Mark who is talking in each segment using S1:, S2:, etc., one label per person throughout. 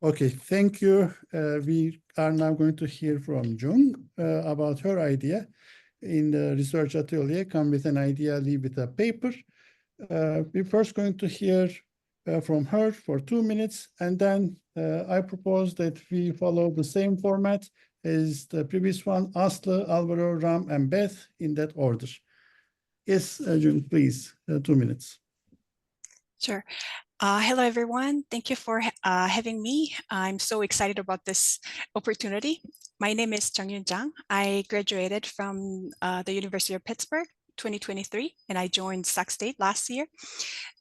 S1: Okay, thank you. We are now going to hear from Jung about her idea in the Research Atelier, come with an idea, leave with a paper. We're first going to hear from her for 2 minutes, and then I propose that we follow the same format as the previous one, Aslı, Alvaro, Ram, and Beth in that order. Yes, Jung, please, 2 minutes.
S2: Sure. Hello, everyone. Thank you for having me. I'm so excited about this opportunity. My name is Jang. I graduated from the University of Pittsburgh 2023, and I joined Sac State last year.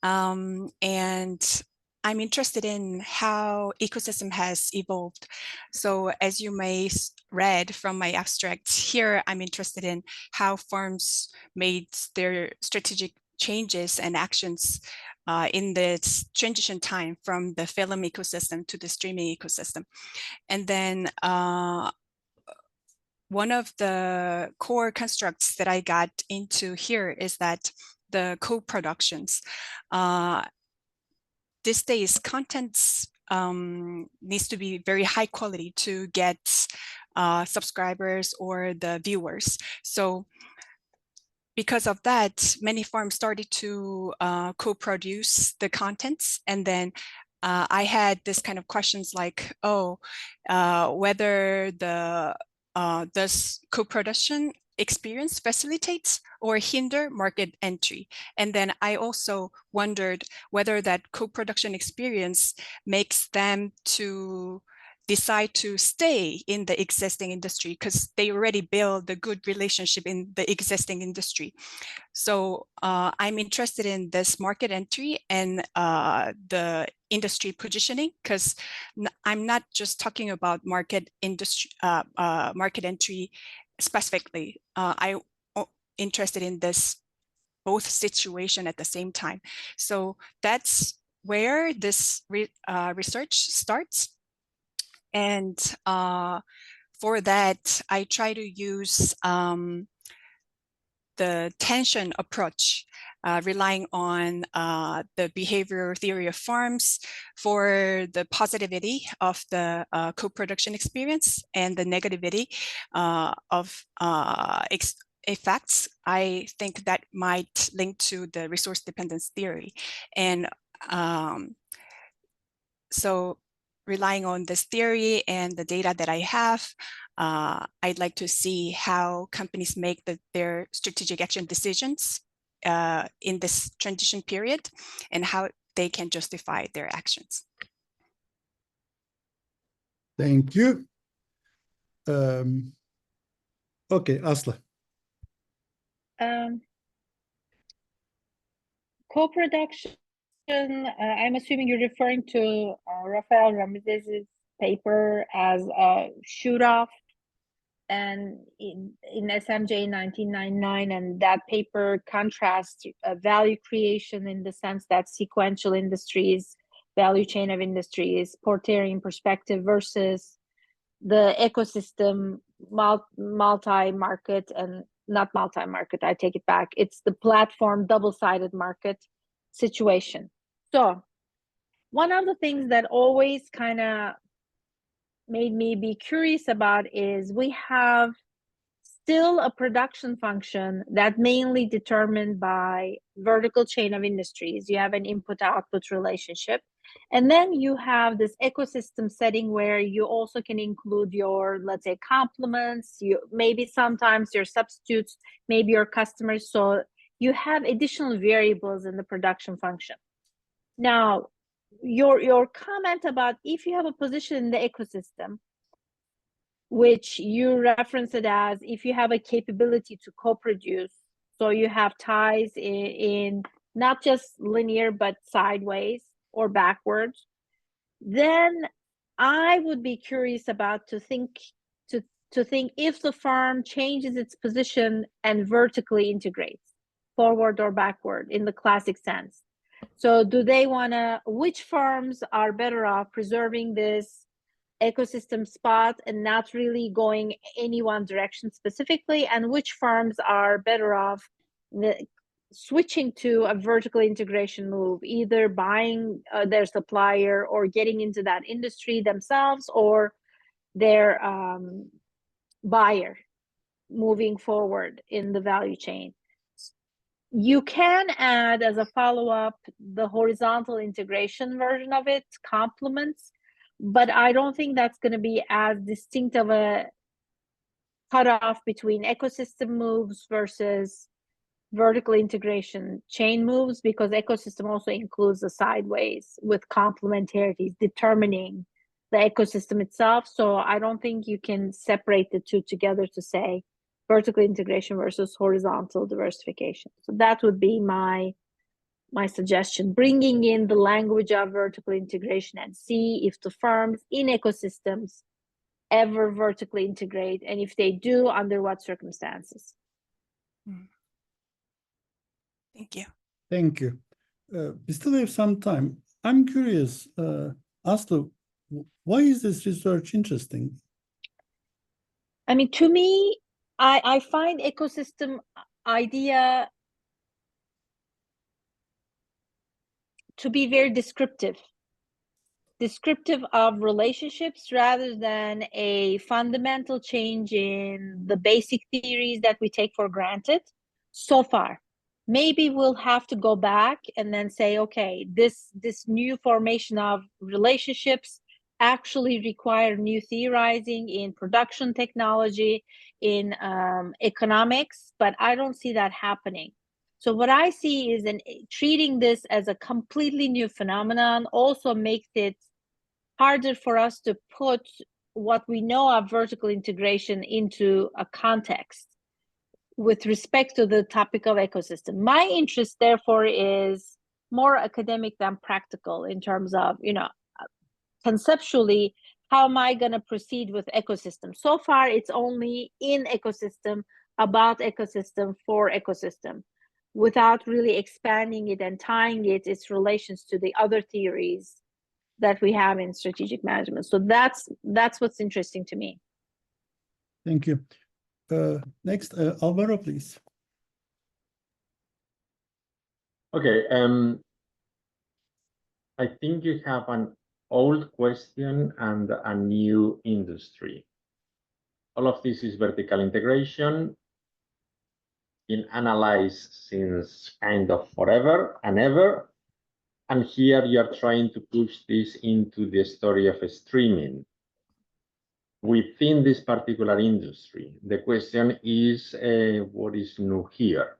S2: And I'm interested in how ecosystem has evolved. So as you may read from my abstract here, I'm interested in how firms made their strategic changes and actions in this transition time from the film ecosystem to the streaming ecosystem. And then one of the core constructs that I got into here is that the co-productions. These days, contents needs to be very high quality to get subscribers or the viewers. So because of that, many firms started to co-produce the contents. And then I had this kind of questions like, whether does co-production experience facilitates or hinder market entry? And then I also wondered whether that co-production experience makes them to decide to stay in the existing industry because they already build a good relationship in the existing industry. So I'm interested in this market entry and the industry positioning, because I'm not just talking about market entry specifically. I'm interested in this both situation at the same time. So that's where this research starts. And for that, I try to use the tension approach, relying on the behavioral theory of firms for the positivity of the co-production experience and the negativity of effects. I think that might link to the resource dependence theory. And so relying on this theory and the data that I have, I'd like to see how companies make their strategic action decisions in this transition period and how they can justify their actions.
S1: Thank you. Okay, Aslı.
S3: Co-production, I'm assuming you're referring to Rafael Ramirez's paper as a shoot-off and in SMJ 1999, and that paper contrasts value creation in the sense that sequential industries, value chain of industries, Porterian perspective versus the ecosystem multi-market, and not multi-market, I take it back. It's the platform double-sided market situation. So one of the things that always kind of made me be curious about is we have still a production function that mainly determined by vertical chain of industries. You have an input-output relationship. And then you have this ecosystem setting where you also can include your, let's say, complements, maybe sometimes your substitutes, maybe your customers. So you have additional variables in the production function. Now, your comment about if you have a position in the ecosystem, which you reference it as if you have a capability to co-produce, so you have ties in not just linear, but sideways or backwards, then I would be curious about to think if the firm changes its position and vertically integrates forward or backward in the classic sense. So do they want to, which firms are better off preserving this ecosystem spot and not really going any one direction specifically, and which firms are better off switching to a vertical integration move, either buying their supplier or getting into that industry themselves, or their buyer moving forward in the value chain. You can add as a follow-up the horizontal integration version of it, complements, but I don't think that's going to be as distinct of a cutoff between ecosystem moves versus vertical integration chain moves, because ecosystem also includes the sideways with complementarities determining the ecosystem itself. So I don't think you can separate the two together to say vertical integration versus horizontal diversification. So that would be my suggestion, bringing in the language of vertical integration and see if the firms in ecosystems ever vertically integrate, and if they do, under what circumstances.
S2: Thank you.
S1: Thank you. We still have some time. I'm curious, Aslı, why is this research interesting?
S3: I mean, to me, I find ecosystem idea to be very descriptive of relationships rather than a fundamental change in the basic theories that we take for granted so far. Maybe we'll have to go back and then say, okay, this new formation of relationships actually require new theorizing in production technology, in economics, but I don't see that happening. So what I see is treating this as a completely new phenomenon also makes it harder for us to put what we know of vertical integration into a context with respect to the topic of ecosystem. My interest, therefore, is more academic than practical in terms of, conceptually, how am I going to proceed with ecosystem? So far, it's only in ecosystem, about ecosystem, for ecosystem, without really expanding it and tying its relations to the other theories that we have in strategic management. So that's what's interesting to me.
S1: Thank you. Next, Alvaro, please.
S4: Okay, I think you have an old question and a new industry. All of this is vertical integration, been analyzed since kind of forever and ever. And here you're trying to push this into the story of streaming. Within this particular industry, the question is, what is new here?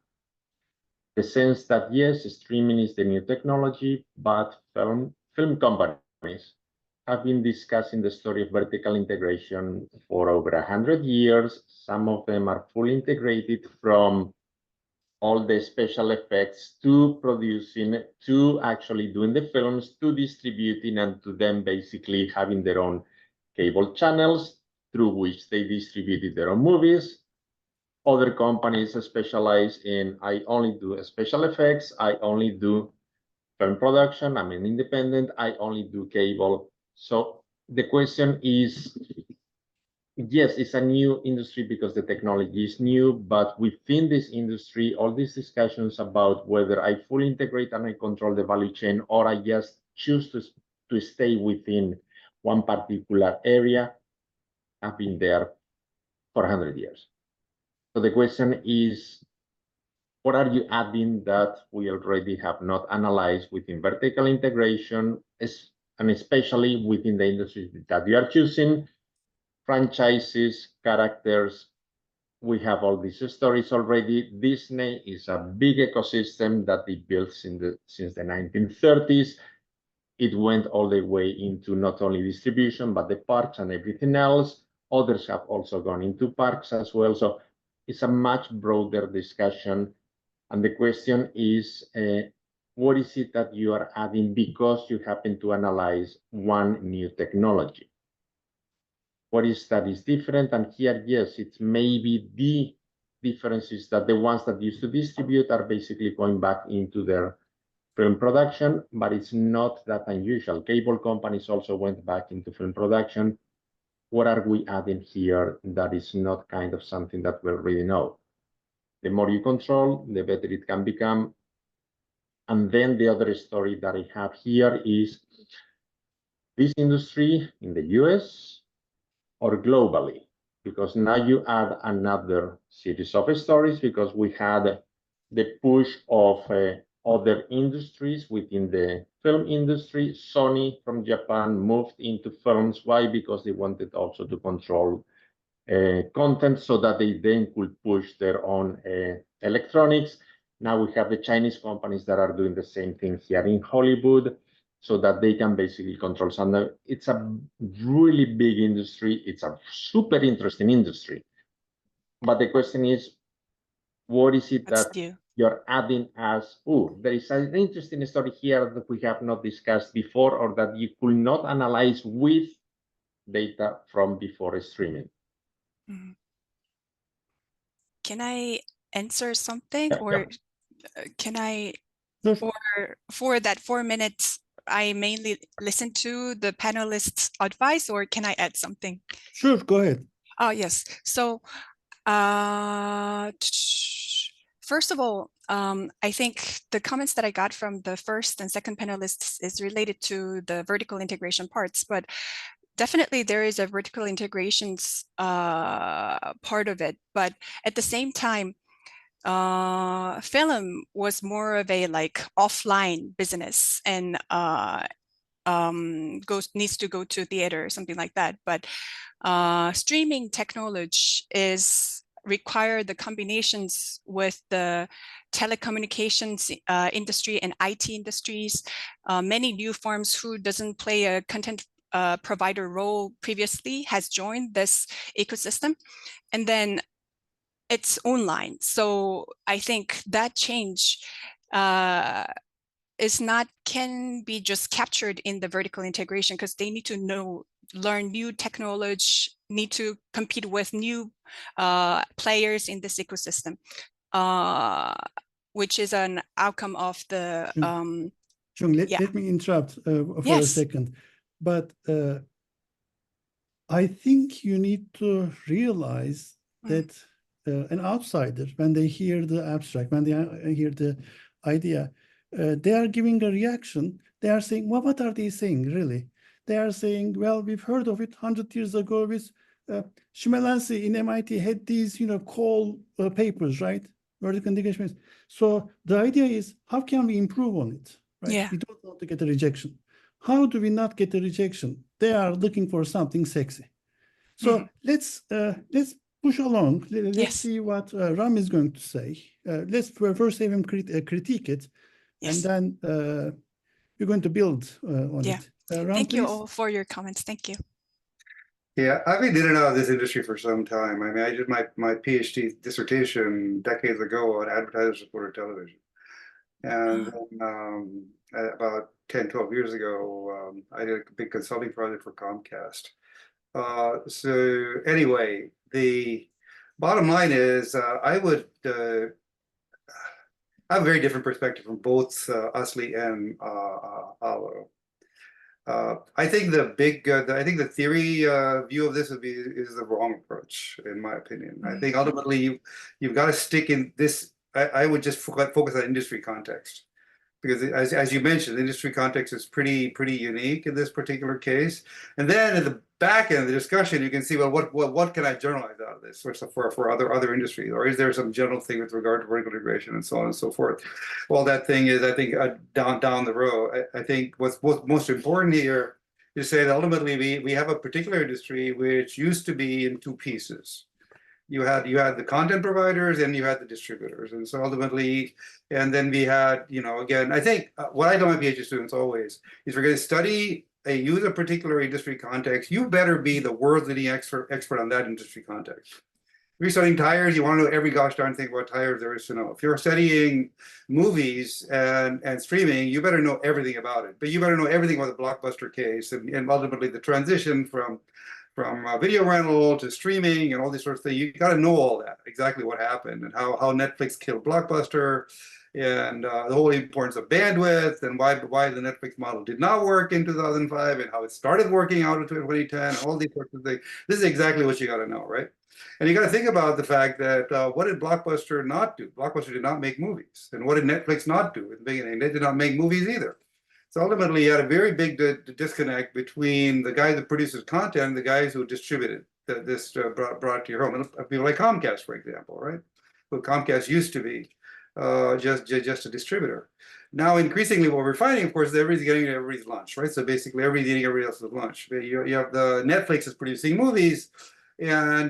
S4: The sense that yes, streaming is the new technology, but film companies have been discussing the story of vertical integration for over 100 years. Some of them are fully integrated, from all the special effects to producing, to actually doing the films, to distributing, and to them basically having their own cable channels through which they distributed their own movies. Other companies specialize in, I only do special effects, I only do film production, I'm an independent, I only do cable. So the question is, yes, it's a new industry because the technology is new, but within this industry, all these discussions about whether I fully integrate and I control the value chain, or I just choose to stay within one particular area, have been there for 100 years. So the question is, what are you adding that we already have not analyzed within vertical integration, and especially within the industries that you are choosing? Franchises, characters, we have all these stories already. Disney is a big ecosystem that it built since the 1930s. It went all the way into not only distribution, but the parks and everything else. Others have also gone into parks as well. So it's a much broader discussion. And the question is, what is it that you are adding because you happen to analyze one new technology? What is that is different? And here, yes, it's maybe the differences that the ones that used to distribute are basically going back into their film production, but it's not that unusual. Cable companies also went back into film production. What are we adding here that is not kind of something that we already know? The more you control, the better it can become. And then the other story that I have here is this industry in the US or globally, because now you add another series of stories, because we had the push of other industries within the film industry. Sony from Japan moved into films. Why? Because they wanted also to control content so that they then could push their own electronics. Now we have the Chinese companies that are doing the same thing here in Hollywood, so that they can basically control something. It's a really big industry. It's a super interesting industry. But the question is, what is it that you're adding as, oh, there is an interesting story here that we have not discussed before, or that you could not analyze with data from before streaming?
S2: Can I answer something, or can I, for that 4 minutes, I mainly listen to the panelists' advice, or can I add something?
S1: Sure, go ahead.
S2: Oh, yes. So, first of all, I think the comments that I got from the first and second panelists is related to the vertical integration parts, but definitely there is a vertical integrations part of it. But at the same time, film was more of a like offline business, and needs to go to theater or something like that. But streaming technology require the combinations with the telecommunications industry and IT industries. Many new firms who doesn't play a content provider role previously has joined this ecosystem, and then it's online. So I think that change can be just captured in the vertical integration, because they need to learn new technology, need to compete with new players in this ecosystem, which is an outcome of the
S1: Jung, let me interrupt for a second. But I think you need to realize that an outsider, when they hear the abstract, when they hear the idea, they are giving a reaction. They are saying, well, what are they saying, really? They are saying, well, we've heard of it 100 years ago with Shmelansi in MIT had these, call papers, right? Vertical integration. So the idea is, how can we improve on it, right?
S2: Yeah.
S1: We don't want to get a rejection. How do we not get a rejection? They are looking for something sexy. So let's push along. Let's see what Ram is going to say. Let's first have him critique it, and then we're going to build on it. Ram,
S2: Thank
S1: please.
S2: you all for your comments. Thank you.
S5: Yeah, I've been in and out of this industry for some time. I mean, I did my PhD dissertation decades ago on advertiser-supported television. And then, about 10, 12 years ago, I did a big consulting project for Comcast. So anyway, the bottom line is I have a very different perspective from both Asli and Alo. I think the theory view of this is the wrong approach, in my opinion. I think ultimately you've got to stick in this. I would just focus on industry context, because as you mentioned, the industry context is pretty unique in this particular case. And then at the back end of the discussion, you can see, well, what can I generalize out of this for other industries, or is there some general thing with regard to vertical integration and so on and so forth? Well, that thing is, I think, down the road. I think what's most important here is to say that ultimately we have a particular industry which used to be in two pieces. You had the content providers and you had the distributors, and so ultimately, and then we had, again, I think what I tell my PhD students always is, if you're going to study use a particular industry context, you better be the world-leading expert on that industry context. If you're studying tires, you want to know every gosh darn thing about tires there is to know. If you're studying movies and streaming, you better know everything about it. But you better know everything about the Blockbuster case and ultimately the transition from video rental to streaming and all these sorts of things. You got to know all that, exactly what happened, and how Netflix killed Blockbuster, and the whole importance of bandwidth, and why the Netflix model did not work in 2005, and how it started working out in 2010, and all these sorts of things. This is exactly what you got to know, right? And you got to think about the fact that what did Blockbuster not do? Blockbuster did not make movies. And what did Netflix not do at the beginning? They did not make movies either. So ultimately, you had a very big disconnect between the guy that produces content and the guys who distributed this brought to your home. And people like Comcast, for example, right? Well, Comcast used to be just a distributor. Now, increasingly, what we're finding, of course, is everybody's getting everybody's lunch, right? So basically, everybody's eating everybody else's lunch. You have the Netflix is producing movies, and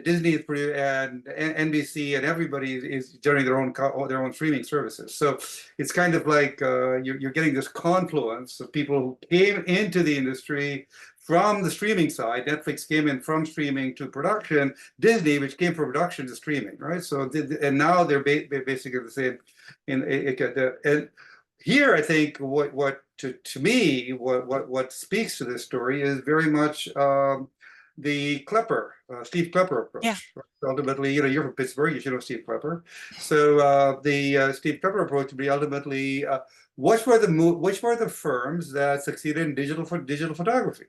S5: Disney is producing, and NBC, and everybody is generating their own streaming services. So it's kind of like you're getting this confluence of people who came into the industry from the streaming side. Netflix came in from streaming to production. Disney, which came from production to streaming, right? So and now they're basically the same. And here, I think what to me what speaks to this story is very much the Klepper, Steve Klepper approach.
S2: Yeah.
S5: Ultimately, you're from Pittsburgh, you should know Steve Klepper. So the Steve Klepper approach would be ultimately which were the firms that succeeded in digital photography,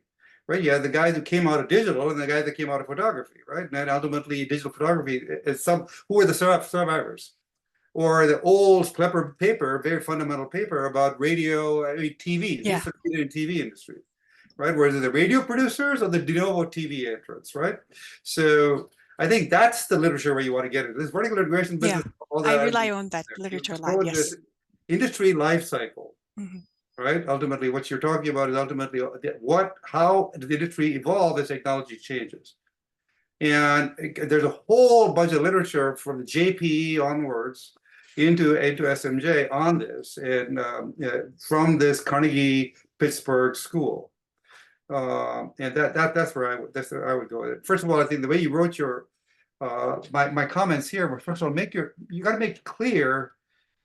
S5: right? Yeah, the guys who came out of digital and the guys that came out of photography, right? And then ultimately, digital photography is who are the survivors? Or the old Klepper paper, very fundamental paper about radio, TV.
S2: Yeah.
S5: Who succeeded in TV industry? Right, whereas the radio producers or the de novo TV entrants, right? So I think that's the literature where you want to get into this vertical integration business.
S2: Yeah, I rely on that literature a lot. Yes,
S5: industry life cycle, right? Ultimately, what you're talking about is ultimately how the industry evolve as technology changes. And there's a whole bunch of literature from the JPE onwards into SMJ on this, and from this Carnegie Pittsburgh school. And that's where I would go with it. First of all, I think the way you wrote your my comments here were, first of all, you got to make clear.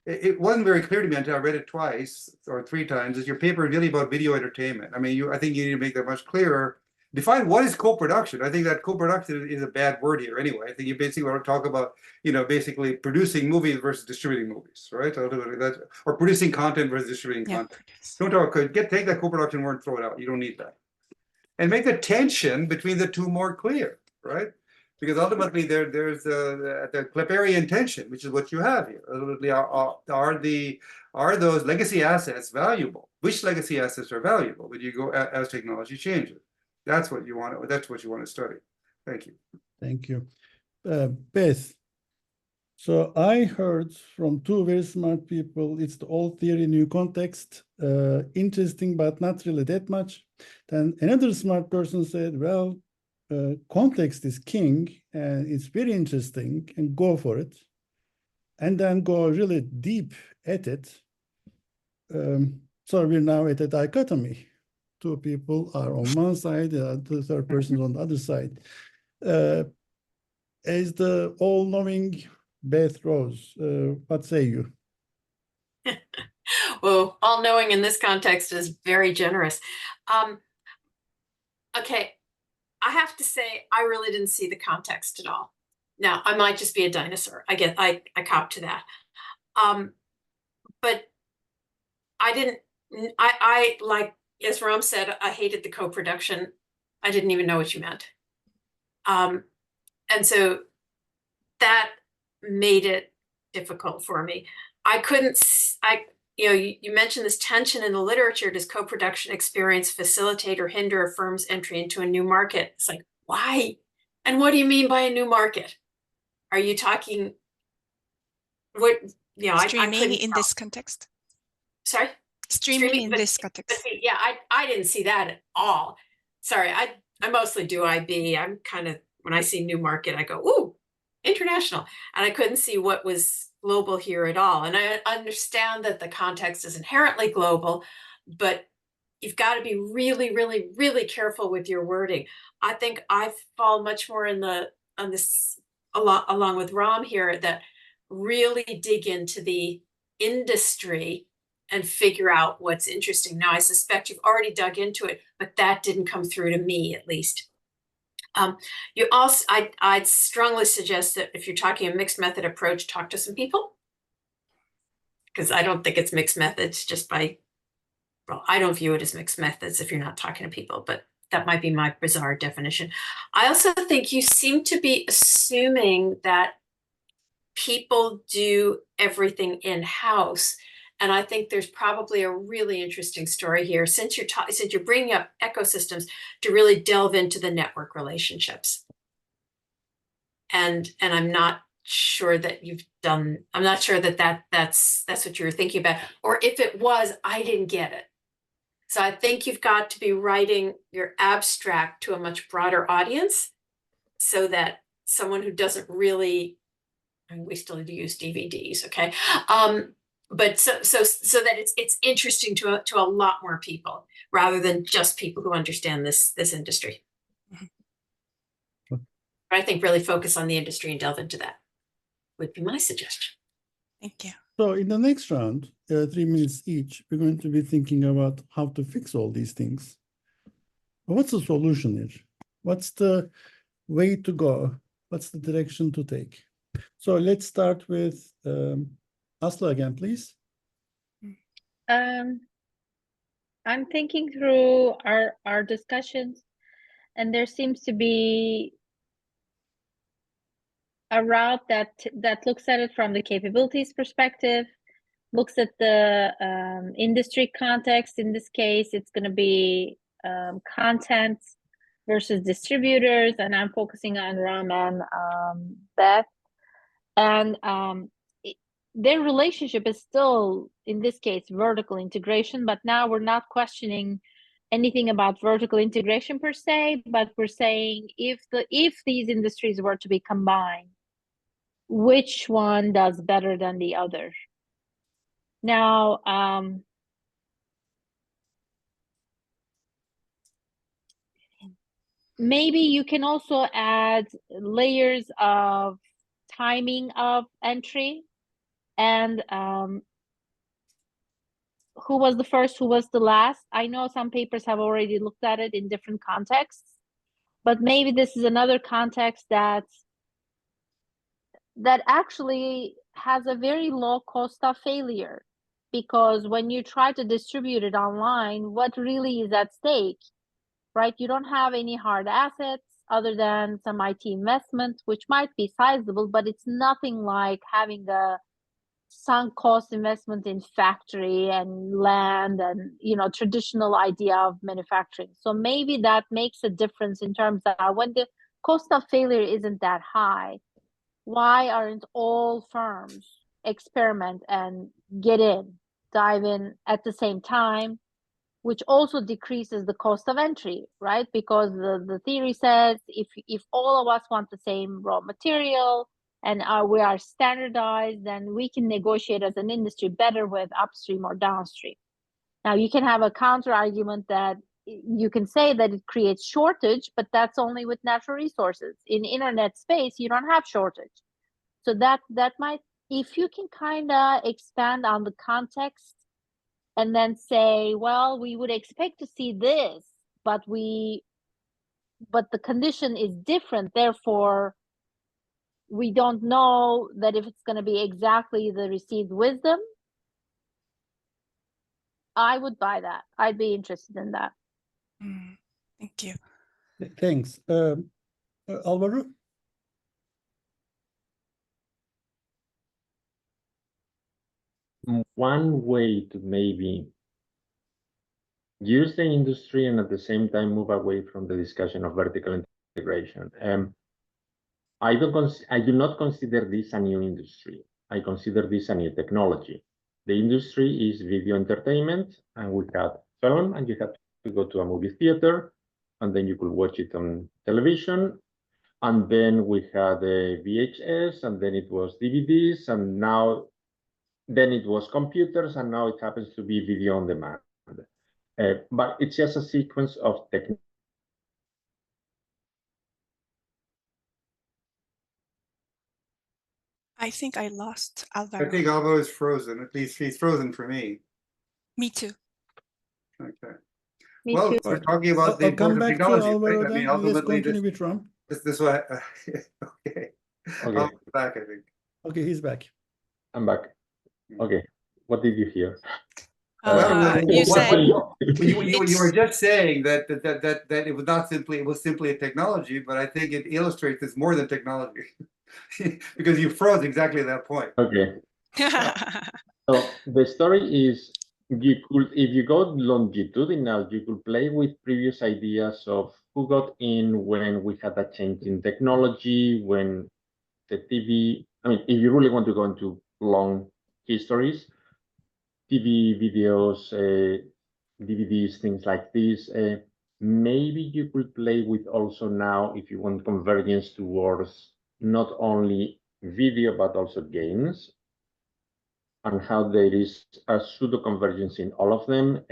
S5: It wasn't very clear to me until I read it twice or three times. Is your paper really about video entertainment? I mean, I think you need to make that much clearer. Define what is co-production. I think that co-production is a bad word here anyway. I think you basically want to talk about, basically producing movies versus distributing movies, right? Or producing content versus distributing content. Don't take that co-production word and throw it out. You don't need that. And make the tension between the two more clear, right? Because ultimately there's the Klepperian tension, which is what you have here. Ultimately, are those legacy assets valuable? Which legacy assets are valuable when you go as technology changes? That's what you want. That's what you want to study. Thank you.
S1: Thank you, Beth. So I heard from two very smart people, it's the old theory, new context, interesting, but not really that much. Then another smart person said, well, context is king, and it's very interesting, and go for it. And then go really deep at it. So we're now at a dichotomy. Two people are on one side, the third person on the other side. As the all-knowing Beth Rose, what say you?
S6: Well, all-knowing in this context is very generous. Okay, I have to say, I really didn't see the context at all. Now, I might just be a dinosaur. I cop to that. But I like, as Ram said, I hated the co-production. I didn't even know what you meant. And so that made it difficult for me. You mentioned this tension in the literature. Does co-production experience facilitate or hinder a firm's entry into a new market? It's like, why? And what do you mean by a new market? Are you talking
S2: streaming in this context?
S6: Sorry?
S2: Streaming in this context.
S6: Yeah, I didn't see that at all. Sorry, I mostly do IB. I'm kind of, when I see new market, I go, ooh, international. And I couldn't see what was global here at all. And I understand that the context is inherently global, but you've got to be really, really, really careful with your wording. I think I fall much more on this along with Ram here, that really dig into the industry and figure out what's interesting. Now, I suspect you've already dug into it, but that didn't come through to me, at least. You also, I'd strongly suggest that if you're talking a mixed method approach, talk to some people. because I don't think it's mixed methods just by, well, I don't view it as mixed methods if you're not talking to people, but that might be my bizarre definition. I also think you seem to be assuming that people do everything in-house. And I think there's probably a really interesting story here, since you're bringing up ecosystems, to really delve into the network relationships. And I'm not sure that you've done, I'm not sure that's what you were thinking about, or if it was, I didn't get it. So I think you've got to be writing your abstract to a much broader audience, so that someone who doesn't really, and we still do use DVDs, okay? But so that it's interesting to a lot more people, rather than just people who understand this industry. But I think really focus on the industry and delve into that would be my suggestion.
S2: Thank you.
S1: So in the next round, 3 minutes each, we're going to be thinking about how to fix all these things. What's the solution here? What's the way to go? What's the direction to take? So let's start with Aslı again, please.
S3: I'm thinking through our discussions, and there seems to be a route that looks at it from the capabilities perspective, looks at the industry context. In this case, it's going to be content versus distributors, and I'm focusing on Ram and Beth. And their relationship is still, in this case, vertical integration, but now we're not questioning anything about vertical integration per se, but we're saying if these industries were to be combined, which one does better than the other? Now, maybe you can also add layers of timing of entry, and who was the first, who was the last. I know some papers have already looked at it in different contexts, but maybe this is another context that actually has a very low cost of failure, because when you try to distribute it online, what really is at stake, right? You don't have any hard assets other than some IT investment, which might be sizable, but it's nothing like having a sunk cost investment in factory and land and, you know, traditional idea of manufacturing. So maybe that makes a difference in terms of when the cost of failure isn't that high, why aren't all firms experiment and dive in at the same time, which also decreases the cost of entry, right? Because the theory says if all of us want the same raw material and we are standardized, then we can negotiate as an industry better with upstream or downstream. Now, you can have a counter argument that you can say that it creates shortage, but that's only with natural resources. In internet space, you don't have shortage. So that might, if you can kind of expand on the context and then say, well, we would expect to see this, but the condition is different. Therefore, we don't know that if it's going to be exactly the received wisdom. I would buy that. I'd be interested in that.
S2: Thank you.
S1: Thanks. Alvaro?
S4: One way to maybe use the industry and at the same time move away from the discussion of vertical integration. I do not consider this a new industry. I consider this a new technology. The industry is video entertainment, and we had film, and you had to go to a movie theater, and then you could watch it on television. And then we had a VHS, and then it was DVDs, and then it was computers, and now it happens to be video on demand. But it's just a sequence of technology.
S2: I think I lost Alvaro.
S5: I think Alvaro is frozen. At least he's frozen for me.
S2: Me too.
S5: Okay.
S3: Me
S5: Well,
S3: too.
S5: we're talking about the
S1: I'll come
S5: importance of
S1: back to
S5: technology,
S1: Alvaro
S5: right? I mean,
S1: then. Let's
S5: ultimately,
S1: continue with Ram.
S5: this what. Okay.
S4: Okay.
S5: I'll be back, I think.
S1: Okay, he's back.
S4: I'm back. Okay. What did you hear?
S2: You said
S5: you were just saying that it was not simply, it was simply a technology, but I think it illustrates it's more than technology because you froze exactly at that point.
S4: Okay. So the story is, you could, if you go longitudinal, you could play with previous ideas of who got in when we had a change in technology, when the TV, I mean, if you really want to go into long histories, TV, videos, DVDs, things like this. Maybe you could play with also now, if you want convergence towards not only video, but also games, and how there is a pseudo convergence in all of them,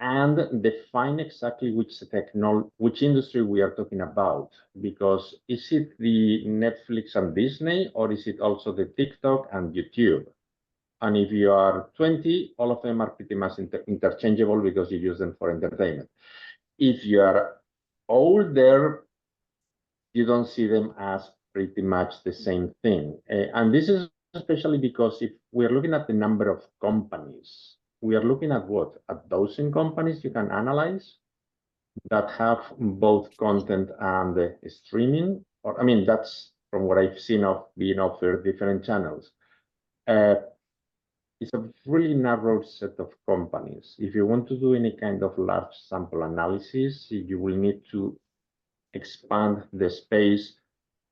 S4: and define exactly which industry we are talking about. Because is it the Netflix and Disney, or is it also the TikTok and YouTube? And if you are 20, all of them are pretty much interchangeable because you use them for entertainment. If you are older, you don't see them as pretty much the same thing. And this is especially because if we're looking at the number of companies, we are looking at what? A dozen companies you can analyze that have both content and streaming. Or, I mean, that's from what I've seen of being offered different channels. It's a really narrow set of companies. If you want to do any kind of large sample analysis, you will need to expand the space,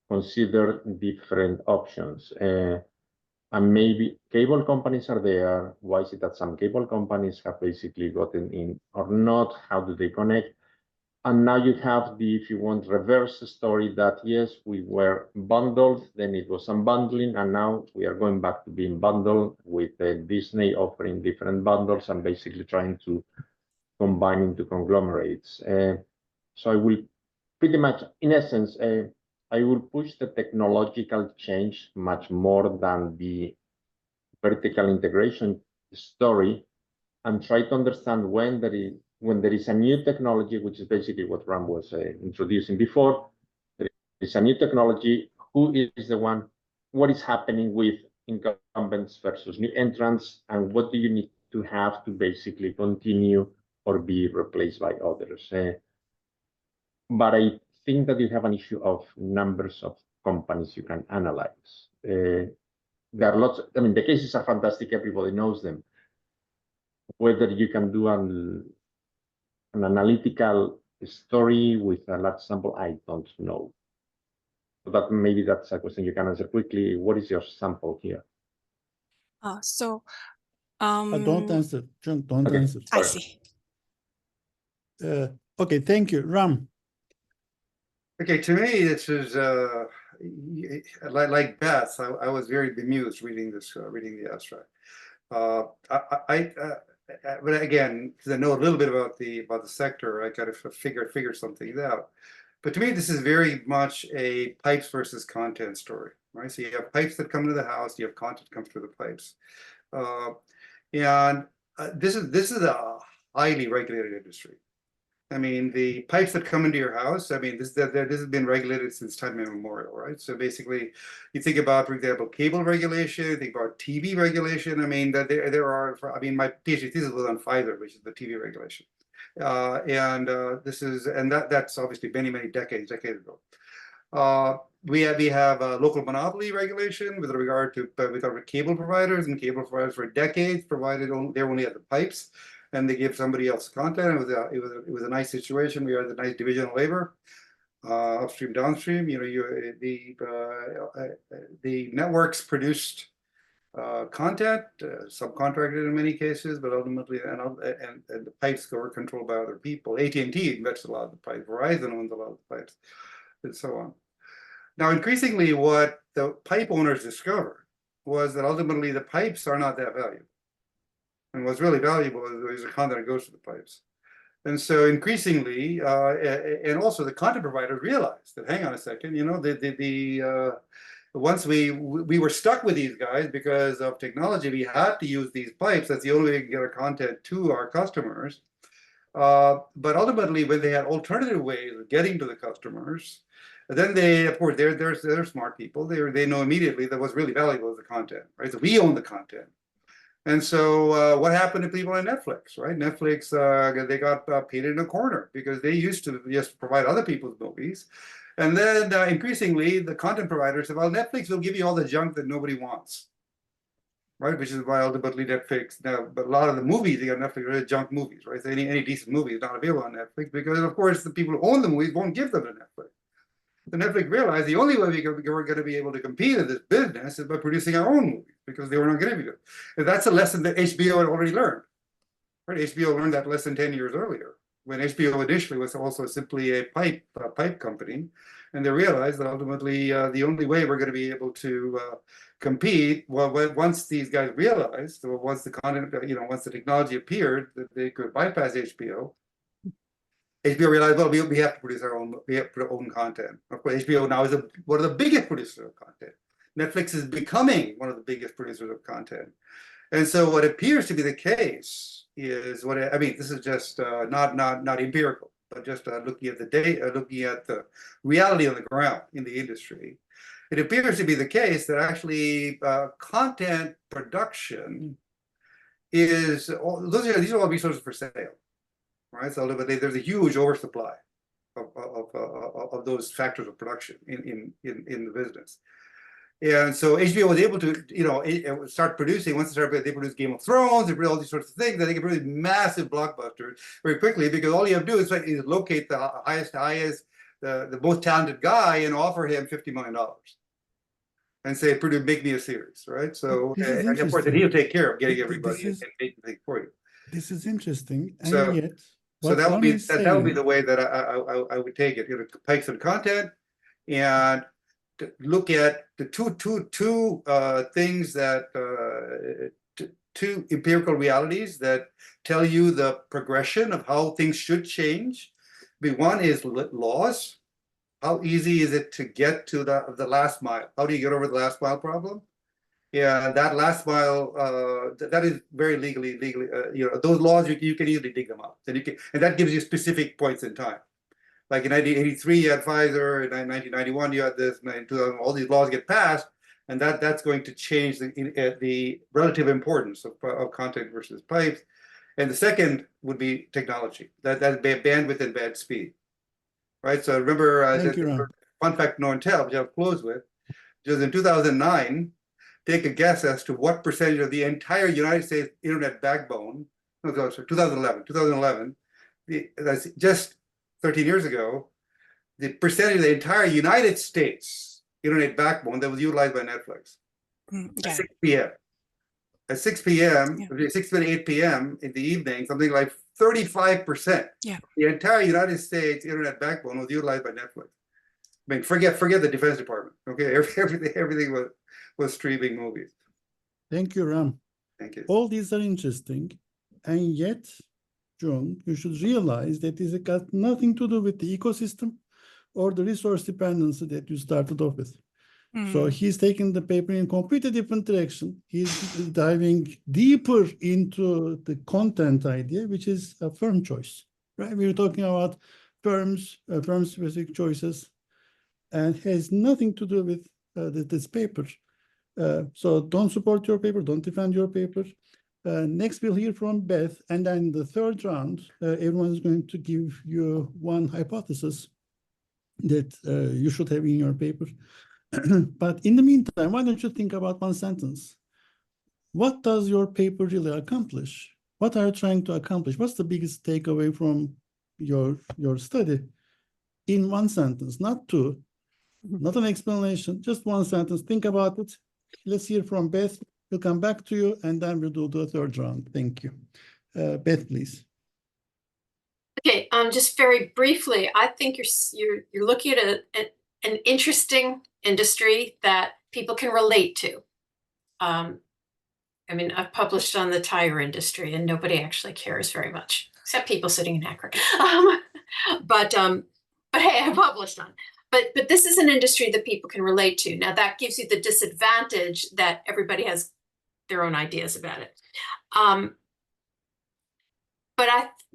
S4: consider different options. And maybe cable companies are there. Why is it that some cable companies have basically gotten in or not? How do they connect? And now you have the, if you want, reverse story that yes, we were bundled, then it was unbundling, and now we are going back to being bundled with Disney offering different bundles and basically trying to combine into conglomerates. So I will pretty much, in essence, I will push the technological change much more than the vertical integration story, and try to understand when there is a new technology, which is basically what Ram was introducing before. There is a new technology. Who is the one? What is happening with incumbents versus new entrants? And what do you need to have to basically continue or be replaced by others? But I think that you have an issue of numbers of companies you can analyze. There are lots, I mean, the cases are fantastic. Everybody knows them. Whether you can do an analytical story with a large sample, I don't know. But maybe that's a question you can answer quickly. What is your sample here?
S1: Don't answer, Jung, don't
S4: Okay,
S1: answer.
S2: I
S4: sorry.
S2: see.
S1: Okay, thank you. Ram.
S5: Okay, to me, this is like Beth. I was very bemused reading this, reading the abstract. But again, because I know a little bit about the sector, I got to figure something out. But to me, this is very much a pipes versus content story, right? So you have pipes that come into the house, you have content that comes through the pipes, and this is a highly regulated industry. I mean, the pipes that come into your house, I mean, this has been regulated since time immemorial, right? So basically, you think about, for example, cable regulation, you think about TV regulation. I mean, that there are, I mean, my PhD thesis was on Pfizer, which is the TV regulation. That's obviously many decades ago. We have local monopoly regulation with regard to cable providers, and cable providers for decades provided they only had the pipes, and they give somebody else content. It was a nice situation. We had a nice division of labor, upstream, downstream. You know, the networks produced content, subcontracted in many cases, but ultimately, and the pipes were controlled by other people. AT&T invested a lot of the pipes. Verizon owns a lot of the pipes, and so on. Now, increasingly, what the pipe owners discovered was that ultimately the pipes are not that valuable. And what's really valuable is the content that goes to the pipes. And so increasingly, and also the content providers realized that, hang on a second, you know, once we were stuck with these guys because of technology, we had to use these pipes. That's the only way we can get our content to our customers. But ultimately, when they had alternative ways of getting to the customers, then they, of course, they're smart people. They know immediately that what's really valuable is the content, right? So we own the content. And so what happened to people on Netflix, right? Netflix, they got painted in a corner because they used to just provide other people's movies. And then increasingly, the content providers said, well, Netflix will give you all the junk that nobody wants, right? Which is why ultimately Netflix, now, but a lot of the movies you got Netflix are junk movies, right? So any decent movie is not available on Netflix because, of course, the people who own the movies won't give them to Netflix. The Netflix realized the only way we're going to be able to compete in this business is by producing our own movies because they were not going to be good. And that's a lesson that HBO had already learned. Right? HBO learned that lesson 10 years earlier when HBO initially was also simply a pipe company. And they realized that ultimately the only way we're going to be able to compete, well, once these guys realized, or once the content, once the technology appeared that they could bypass HBO realized, well, we have to produce our own content. Of course, HBO now is one of the biggest producers of content. Netflix is becoming one of the biggest producers of content. And so what appears to be the case is this is just not empirical, but just looking at the data, looking at the reality on the ground in the industry. It appears to be the case that actually content production these are all resources for sale. Right, so there's a huge oversupply of those factors of production in the business, and so HBO was able to start producing. Once they produced Game of Thrones, they produced all these sorts of things. That they can produce massive blockbusters very quickly because all you have to do is locate the highest, the most talented guy and offer him $50 million, and say, make me a series, right? So and of course, he'll take care of getting everybody and making things for you.
S1: This is interesting, and
S5: so,
S1: yet.
S5: So that would be the way that I would take it. Take some content and look at the two things that two empirical realities that tell you the progression of how things should change. One is laws. How easy is it to get to the last mile? How do you get over the last mile problem? Yeah, that last mile, that is very legally, those laws, you can easily dig them up. And that gives you specific points in time. Like in 1983, you had Pfizer, in 1991, you had this, in 2000, all these laws get passed, and that's going to change the relative importance of content versus pipes. And the second would be technology, that's bandwidth and band speed, right? So remember, fun fact no one tells, which I'll close with, because in 2009, take a guess as to what percentage of the entire United States internet backbone, 2011, that's just 13 years ago, the percentage of the entire United States internet backbone that was utilized by Netflix. At 6 p.m. At 6 p.m., 6 to 8 p.m. in the evening, something like 35%.
S2: Yeah.
S5: The entire United States internet backbone was utilized by Netflix. I mean, forget the Defense Department. Okay, everything was streaming movies.
S1: Thank you, Ram.
S5: Thank you.
S1: All these are interesting, and yet, Jung, you should realize that this has got nothing to do with the ecosystem or the resource dependency that you started off with. So he's taking the paper in a completely different direction. He's diving deeper into the content idea, which is a firm choice, right? We're talking about firm-specific choices, and has nothing to do with this paper. So don't support your paper, don't defend your paper. Next, we'll hear from Beth, and then the third round, everyone's going to give you one hypothesis that you should have in your paper. But in the meantime, why don't you think about one sentence? What does your paper really accomplish? What are you trying to accomplish? What's the biggest takeaway from your study? In one sentence, not two, not an explanation, just one sentence. Think about it. Let's hear from Beth. We'll come back to you, and then we'll do the third round. Thank you. Beth, please.
S6: Okay, just very briefly, I think you're looking at an interesting industry that people can relate to. I mean, I've published on the tire industry, and nobody actually cares very much, except people sitting in Akron. But hey, I published on. But this is an industry that people can relate to. Now that gives you the disadvantage that everybody has their own ideas about it. But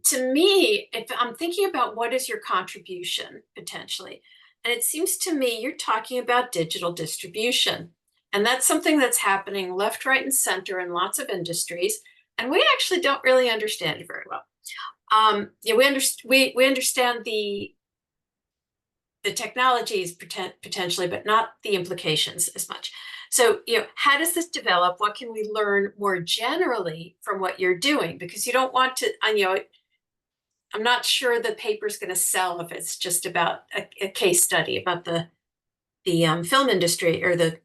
S6: to me, if I'm thinking about what is your contribution potentially, and it seems to me you're talking about digital distribution. And that's something that's happening left, right, and center in lots of industries. And we actually don't really understand it very well. Yeah, we understand the technologies potentially, but not the implications as much. So, how does this develop? What can we learn more generally from what you're doing? Because you don't want to, I'm not sure the paper's going to sell if it's just about a case study about the film industry or the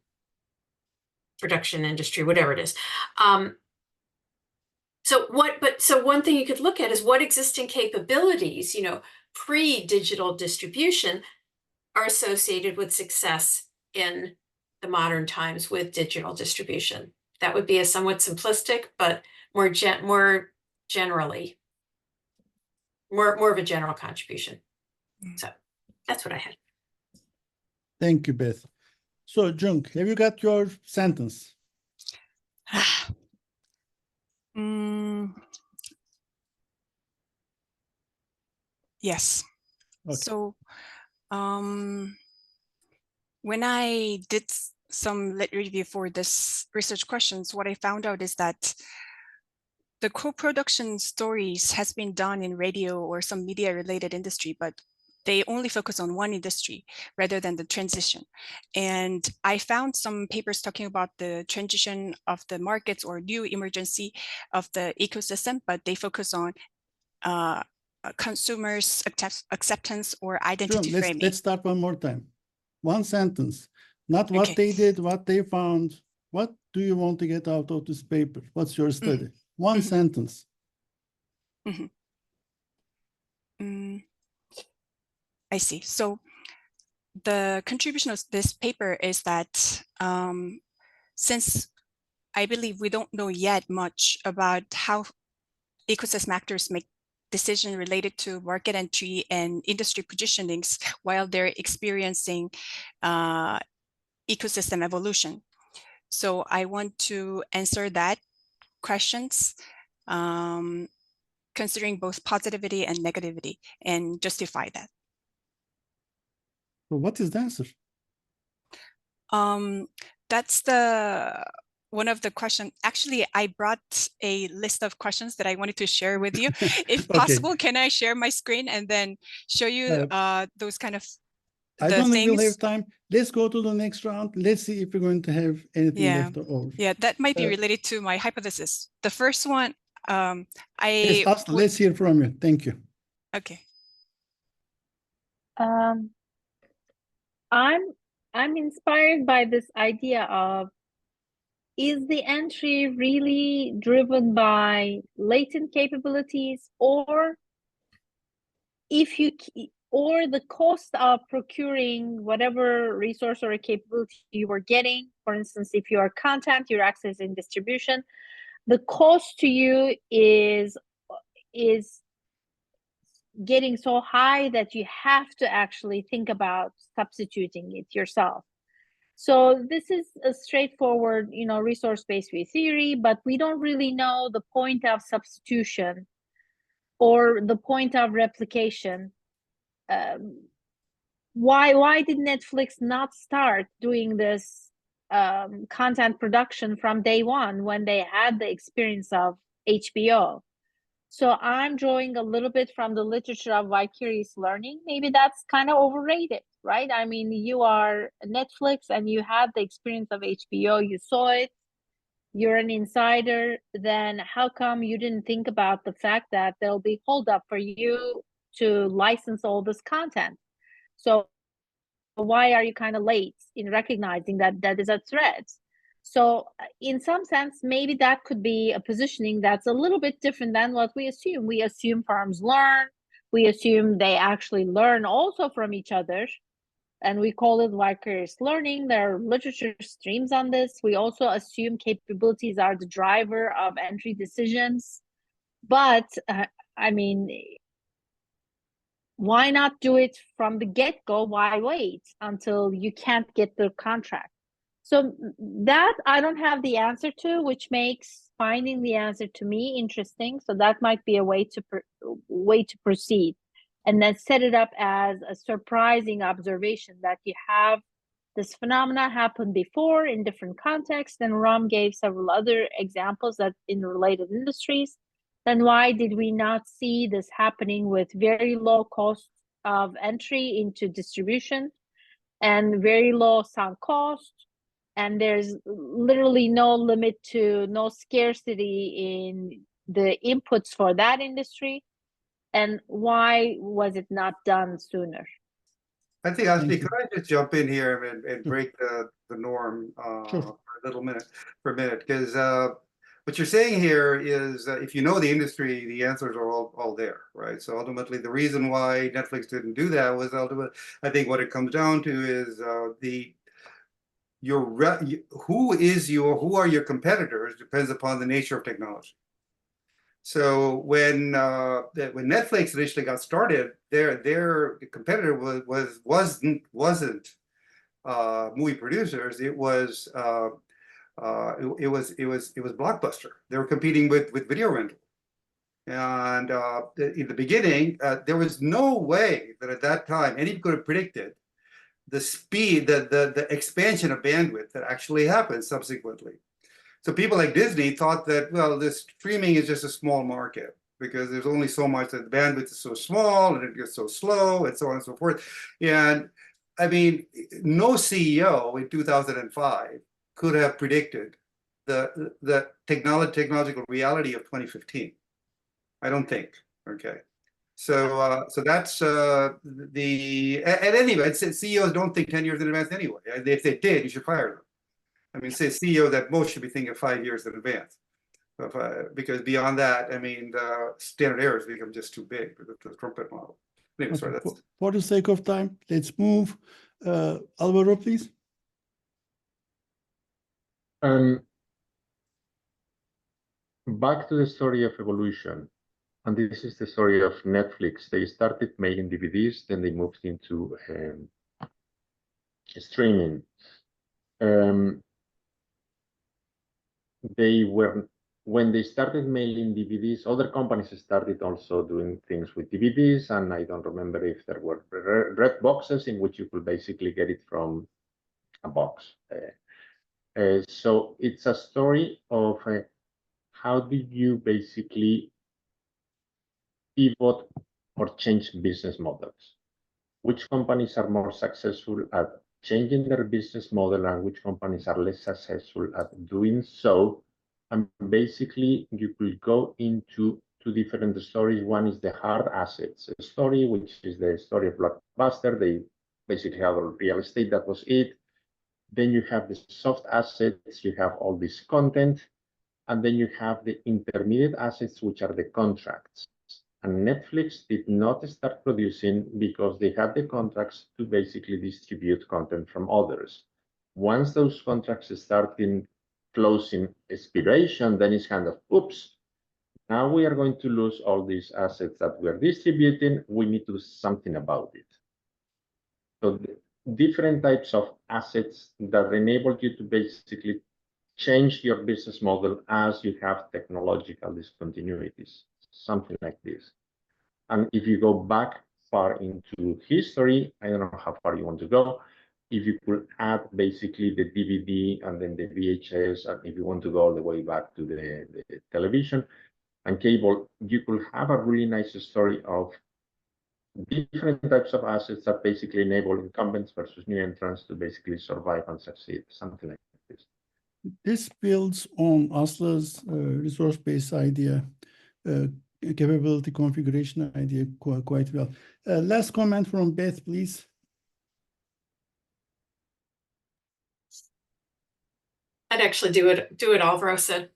S6: production industry, whatever it is. So one thing you could look at is what existing capabilities, pre-digital distribution are associated with success in the modern times with digital distribution. That would be a somewhat simplistic, but more generally, more of a general contribution. So that's what I had.
S1: Thank you, Beth. So, Jung, have you got your sentence?
S2: Yes.
S1: Okay.
S2: So when I did some lit review for this research questions, what I found out is that the co-production stories has been done in radio or some media related industry, but they only focus on one industry rather than the transition. And I found some papers talking about the transition of the markets or new emergency of the ecosystem, but they focus on consumers' acceptance or identity
S1: Sure,
S2: framing.
S1: let's start one more time. One sentence, not what they did, what they found. What do you want to get out of this paper? What's your study? One sentence.
S2: I see. So the contribution of this paper is that since I believe we don't know yet much about how ecosystem actors make decisions related to market entry and industry positionings while they're experiencing ecosystem evolution. So I want to answer that questions considering both positivity and negativity and justify that.
S1: So what is the answer?
S2: That's one of the questions. Actually, I brought a list of questions that I wanted to share with you. If possible, can I share my screen and then show you those kind of
S1: I don't think we'll have time. Let's go to the next round. Let's see if we're going to have anything left over.
S2: Yeah, that might be related to my hypothesis. The first one,
S1: yes, Aslı, let's hear from you. Thank you.
S2: Okay.
S3: I'm inspired by this idea of, is the entry really driven by latent capabilities, or the cost of procuring whatever resource or capability you were getting? For instance, if you are content, you're accessing distribution, the cost to you is getting so high that you have to actually think about substituting it yourself. So this is a straightforward, resource-based theory, but we don't really know the point of substitution or the point of replication. Why did Netflix not start doing this content production from day one when they had the experience of HBO? So I'm drawing a little bit from the literature of vicarious learning. Maybe that's kind of overrated, right? I mean, you are Netflix and you had the experience of HBO, you saw it, you're an insider, then how come you didn't think about the fact that there'll be holdup for you to license all this content? So why are you kind of late in recognizing that that is a threat? So in some sense, maybe that could be a positioning that's a little bit different than what we assume. We assume firms learn. We assume they actually learn also from each other. And we call it vicarious learning. There are literature streams on this. We also assume capabilities are the driver of entry decisions. But I mean, why not do it from the get-go? Why wait until you can't get the contract? So that I don't have the answer to, which makes finding the answer to me interesting. So that might be a way to proceed, and then set it up as a surprising observation that you have This phenomena happened before in different contexts, and Ram gave several other examples that in related industries. Then why did we not see this happening with very low cost of entry into distribution and very low sunk cost? And there's literally no limit to no scarcity in the inputs for that industry. And why was it not done sooner?
S5: I think, Ashley, could I just jump in here and break the norm
S1: Sure.
S5: for a minute, because what you're saying here is if you know the industry, the answers are all there, right? So ultimately, the reason why Netflix didn't do that was ultimately, I think what it comes down to is who are your competitors depends upon the nature of technology. So when Netflix initially got started, their competitor wasn't movie producers. It was Blockbuster. They were competing with video rental. And in the beginning, there was no way that at that time anybody could have predicted the speed, the expansion of bandwidth that actually happened subsequently. So people like Disney thought that, well, this streaming is just a small market because there's only so much, that the bandwidth is so small and it gets so slow and so on and so forth. And I mean, no CEO in 2005 could have predicted the technological reality of 2015. I don't think. Okay. So that's at any rate, CEOs don't think 10 years in advance anyway. If they did, you should fire them. I mean, say CEO that most should be thinking 5 years in advance, because beyond that, I mean, the standard errors become just too big for the trumpet model. Anyway, sorry, that's...
S1: For the sake of time, let's move. Alvaro, please.
S4: Back to the story of evolution, and this is the story of Netflix. They started making DVDs, then they moved into streaming. When they started mailing DVDs, other companies started also doing things with DVDs, and I don't remember if there were red boxes in which you could basically get it from a box. So it's a story of how did you basically pivot or change business models? Which companies are more successful at changing their business model and which companies are less successful at doing so? And basically, you could go into two different stories. One is the hard assets story, which is the story of Blockbuster. They basically have a real estate, that was it. Then you have the soft assets, you have all this content, and then you have the intermediate assets, which are the contracts. And Netflix did not start producing because they had the contracts to basically distribute content from others. Once those contracts start in closing expiration, then it's kind of, oops, now we are going to lose all these assets that we're distributing. We need to do something about it. So different types of assets that enable you to basically change your business model as you have technological discontinuities, something like this. And if you go back far into history, I don't know how far you want to go, if you could add basically the DVD and then the VHS, and if you want to go all the way back to the television and cable, you could have a really nice story of different types of assets that basically enable incumbents versus new entrants to basically survive and succeed, something like this.
S1: This builds on Asla's resource-based idea, capability configuration idea quite well. Last comment from Beth, please.
S6: I'd actually do it all Rosa said.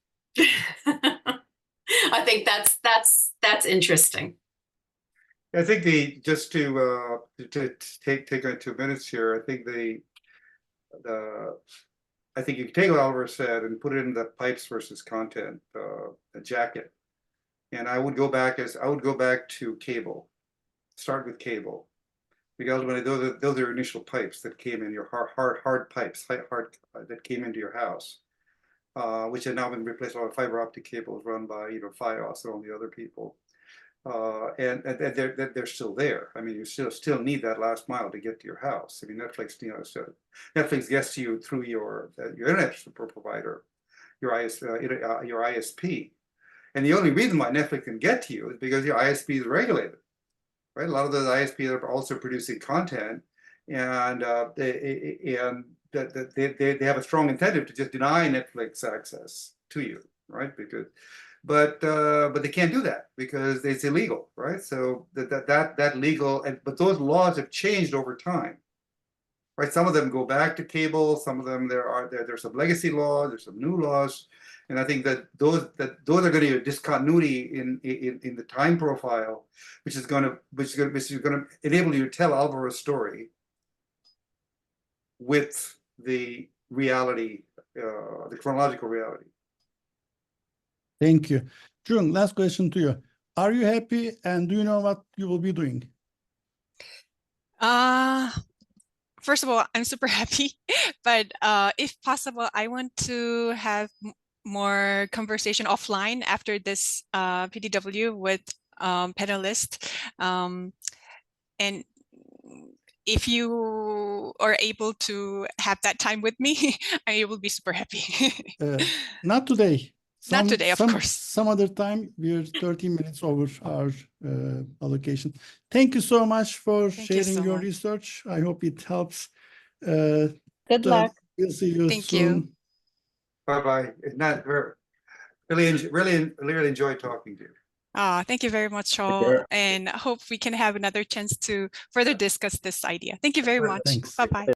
S6: I think that's interesting.
S5: I think just to take 2 minutes here, I think I think you can take what Oliver said and put it in the pipes versus content jacket. And I would go back to cable. Start with cable, because when those are initial pipes that came in, your hard pipes, that came into your house, which have now been replaced by fiber optic cables run by Fios and all the other people. And they're still there. I mean, you still need that last mile to get to your house. I mean, Netflix, so Netflix gets to you through your internet provider, your ISP. And the only reason why Netflix can get to you is because your ISP is regulated, right? A lot of those ISPs are also producing content, and they have a strong incentive to just deny Netflix access to you, right? But they can't do that because it's illegal, right? So that legal, but those laws have changed over time, right? Some of them go back to cable. Some of them there's some legacy laws, there's some new laws, and I think that those are going to be a discontinuity in the time profile, which is going to enable you to tell Alvaro's story with the reality, the chronological reality.
S1: Thank you. Jung, last question to you. Are you happy, and do you know what you will be doing?
S2: First of all, I'm super happy, but if possible, I want to have more conversation offline after this PDW with panelists. And if you are able to have that time with me, I will be super happy.
S1: Not today.
S2: Not today, of course.
S1: Some other time. We're 30 minutes over our allocation. Thank you so much for sharing your research. I hope it helps.
S3: Good luck.
S1: We'll see you
S2: Thank
S1: soon.
S2: you.
S5: Bye-bye. Really enjoyed talking to you.
S2: Thank you very much, all, and I hope we can have another chance to further discuss this idea. Thank you very much.
S1: Thanks.
S2: Bye-bye.